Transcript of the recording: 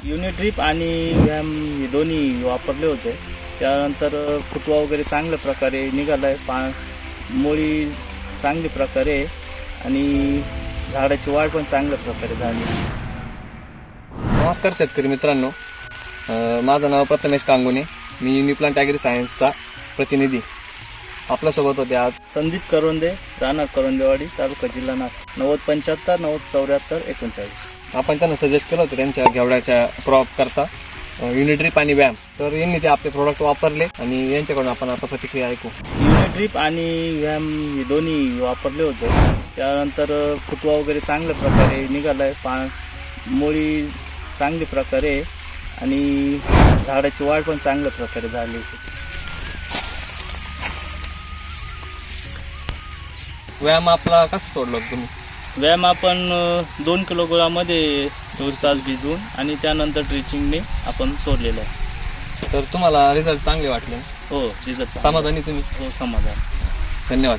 Unit drip आणि व्यायाम हे दोन्ही वापरले होते. त्यानंतर फुटवा वगैरे चांगल्या प्रकारे निघाला आहे, मुळी चांगली प्रकारे आणि झाडाची वाढ पण चांगल्या प्रकारे झाली. नमस्कार शेतकरी मित्रांनो, माझं नाव प्रथमेश कांगोने. मी युनिप्लांट ॲग्री सायन्सचा प्रतिनिधी. आपल्यासोबत होते आज संदीप करवंदे, राहणार करवंदेवाडी, तालुका जिल्हा नाशिक. 9075 9074 39. आपण त्यांना सजेस्ट केलं होतं त्यांच्या घेवड्याच्या क्रॉप करता युनिट ड्रीप आणि व्यायाम. तर यांनी ते आपले प्रोडक्ट वापरले आणि यांच्याकडून आपण आता प्रतिक्रिया ऐकू. युनिट ड्रीप आणि व्यायाम हे दोन्ही वापरले होते. त्यानंतर फुटवा वगैरे चांगल्या प्रकारे निघाला आहे, मुळी चांगली प्रकारे आणि झाडाची वाढ पण चांगल्या प्रकारे झाली होती. व्यायाम आपला कसा सोडला होता तुम्ही? व्यायाम आपण 2 किलो गुळामध्ये 2 तास भिजवून आणि त्यानंतर ड्रिचिंगने आपण सोडलेलं आहे. तर तुम्हाला रिझल्ट चांगले वाटले? हो, रिझल्ट समाधानी तुम्ही? हो, समाधान. धन्यवाद.